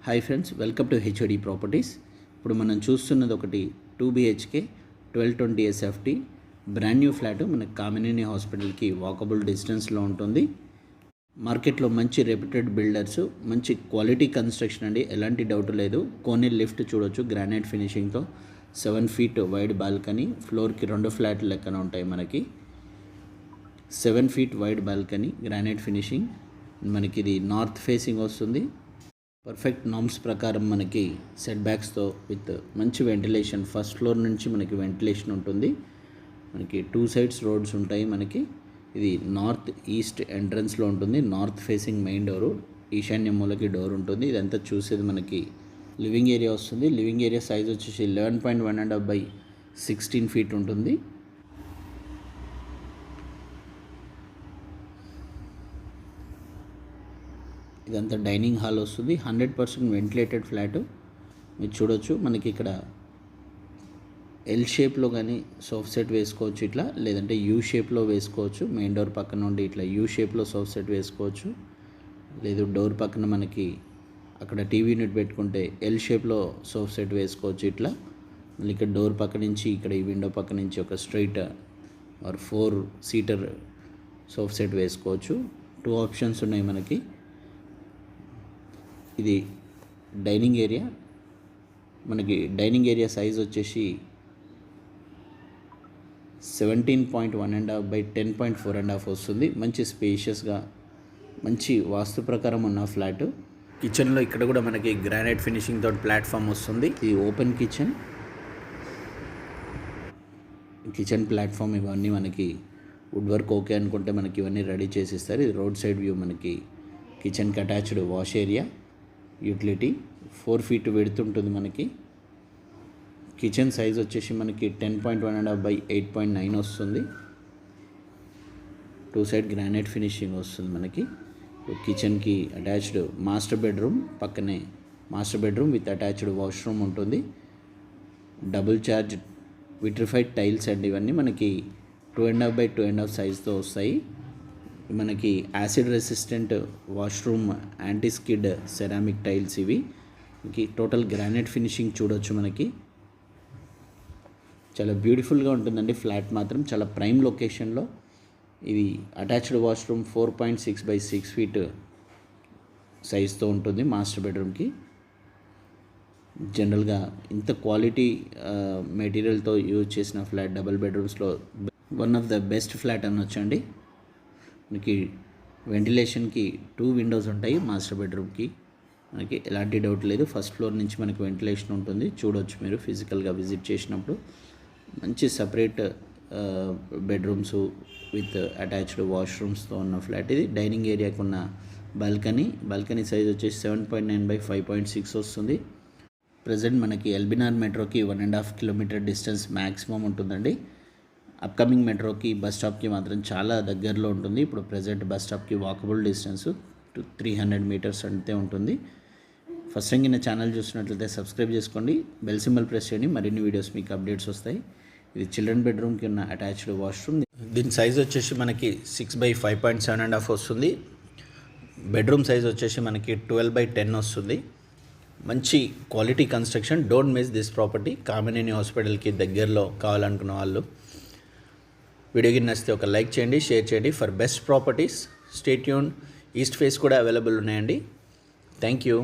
Hi friends, welcome to HOD properties. ఇప్పుడు మనం చూస్తున్నది ఒకటి 2 BHK 1220 SFT brand new flat మనకి కామినేని హాస్పిటల్కి వాకబుల్ డిస్టెన్స్లో ఉంటుంది. మార్కెట్లో మంచి రెప్యూటెడ్ బిల్డర్స్, మంచి క్వాలిటీ కన్స్ట్రక్షన్ అండి, ఎలాంటి డౌట్ లేదు. కోనే లిఫ్ట్ చూడొచ్చు, గ్రానైట్ ఫినిషింగ్తో 7 feet వైడ్ బాల్కనీ, ఫ్లోర్కి 2 ఫ్లాట్లు లెక్కన ఉంటాయి. మనకి 7 feet wide balcony, granite finishing. మనకి ఇది నార్త్ ఫేసింగ్ వస్తుంది. పర్ఫెక్ట్ నామ్స్ ప్రకారం మనకి సెట్ బ్యాక్స్తో విత్ మంచి వెంటిలేషన్, ఫస్ట్ ఫ్లోర్ నుంచి మనకి వెంటిలేషన్ ఉంటుంది. మనకి 2 sides రోడ్స్ ఉంటాయి. మనకి ఇది నార్త్ ఈస్ట్ ఎంట్రన్స్లో ఉంటుంది. నార్త్ ఫేసింగ్ మెయిన్ డోరు, ఈశాన్య మూలకి డోర్ ఉంటుంది. ఇదంతా చూసేది మనకి లివింగ్ ఏరియా వస్తుంది. లివింగ్ ఏరియా సైజ్ వచ్చేసి 11.1 by 16 feet ఉంటుంది. ఇదంతా డైనింగ్ హాల్ వస్తుంది. 100% వెంటిలేటెడ్ ఫ్లాట్ మీరు చూడొచ్చు. మనకి ఇక్కడ ఎల్ షేప్లో కానీ సోఫ్ సెట్ వేసుకోవచ్చు, ఇట్లా లేదంటే యూ షేప్లో వేసుకోవచ్చు. మెయిన్ డోర్ పక్కన నుండి ఇట్లా యూ షేప్లో సోఫ్ సెట్ వేసుకోవచ్చు. లేదు డోర్ పక్కన మనకి అక్కడ టీవీ యూనిట్ పెట్టుకుంటే ఎల్ షేప్లో సోఫ్ సెట్ వేసుకోవచ్చు. ఇట్లా మళ్ళీ ఇక్కడ డోర్ పక్క నుంచి ఇక్కడ ఈ విండో పక్క నుంచి ఒక స్ట్రైట్ ఆర్ 4-seater సోఫ్ సెట్ వేసుకోవచ్చు. 2 options ఉన్నాయి మనకి. ఇది డైనింగ్ ఏరియా. మనకి డైనింగ్ ఏరియా సైజ్ వచ్చేసి 17.1 by 10.4 వస్తుంది. మంచి స్పేషియస్గా, మంచి వాస్తు ప్రకారం ఉన్న ఫ్లాట్. కిచెన్లో ఇక్కడ కూడా మనకి గ్రానైట్ ఫినిషింగ్ తోటి ప్లాట్ఫామ్ వస్తుంది. ఇది ఓపెన్ కిచెన్ ప్లాట్ఫామ్. ఇవన్నీ మనకి వుడ్ వర్క్ ఓకే అనుకుంటే మనకి ఇవన్నీ రెడీ చేసి ఇస్తారు. ఇది రోడ్ సైడ్ వ్యూ. మనకి కిచెన్కి attached wash area, utility, 4 feet width ఉంటుంది. మనకి కిచెన్ సైజ్ వచ్చేసి మనకి 10.1 by 8.9 వస్తుంది. 2 side గ్రానైట్ ఫినిషింగ్ వస్తుంది. మనకి కిచెన్కి అటాచ్డ్ మాస్టర్ బెడ్రూమ్, పక్కనే master bedroom with attached washroom ఉంటుంది. డబుల్ చార్జ్ విట్రిఫైడ్ టైల్స్ అండి. ఇవన్నీ మనకి 2.5 by 2.5 సైజ్తో వస్తాయి. మనకి acid resistant washroom, anti skid ceramic tiles. ఇవి మనకి టోటల్ గ్రానైట్ ఫినిషింగ్ చూడొచ్చు. మనకి చాలా బ్యూటిఫుల్గా ఉంటుందండి ఫ్లాట్ మాత్రం, చాలా ప్రైమ్ లొకేషన్లో. ఇది అటాచ్డ్ వాష్రూమ్ 4.6 by 6 feet సైజ్తో ఉంటుంది మాస్టర్ బెడ్రూమ్కి. జనరల్గా ఇంత క్వాలిటీ మెటీరియల్తో యూజ్ చేసిన ఫ్లాట్ డబుల్ బెడ్రూమ్స్లో one of the best flat అనొచ్చండి. మనకి వెంటిలేషన్కి 2 windows ఉంటాయి మాస్టర్ బెడ్రూమ్కి. మనకి ఎలాంటి డౌట్ లేదు. ఫస్ట్ ఫ్లోర్ నుంచి మనకి వెంటిలేషన్ ఉంటుంది. చూడవచ్చు మీరు ఫిజికల్గా విజిట్ చేసినప్పుడు. మంచి సపరేట్ బెడ్రూమ్స్ విత్ అటాచ్డ్ వాష్రూమ్స్తో ఉన్న ఫ్లాట్ ఇది. డైనింగ్ ఏరియాకి ఉన్న బాల్కనీ సైజ్ వచ్చేసి 7.9 by 5.6 వస్తుంది. ప్రజెంట్ మనకి ఎల్బీనగర్ మెట్రోకి 1.5 kilometer డిస్టెన్స్ మ్యాక్సిమం ఉంటుందండి. అప్కమింగ్ మెట్రోకి బస్ స్టాప్కి మాత్రం చాలా దగ్గరలో ఉంటుంది. ఇప్పుడు ప్రజెంట్ బస్ స్టాప్కి వాకబుల్ డిస్టెన్స్ 300 meters అంతే ఉంటుంది. ఫస్ట్ టైం కింద ఛానల్ చూసినట్లయితే సబ్స్క్రైబ్ చేసుకోండి, బెల్ సింబల్ ప్రెస్ చేయండి, మరిన్ని వీడియోస్ మీకు అప్డేట్స్ వస్తాయి. ఇది చిల్డ్రన్ బెడ్రూమ్కి ఉన్న అటాచ్డ్ వాష్రూమ్. దీని సైజ్ వచ్చేసి మనకి 6 by 5.7 వస్తుంది. బెడ్రూమ్ సైజ్ వచ్చేసి మనకి 12 by 10 వస్తుంది. మంచి quality construction. Don't miss this property. Kamineni హాస్పిటల్కి దగ్గరలో కావాలనుకున్న వాళ్ళు వీడియోకి నచ్చితే ఒక లైక్ చేయండి, షేర్ చేయండి. For best properties stay tune. East face కూడా అవైలబుల్ ఉన్నాయండి. Thank you.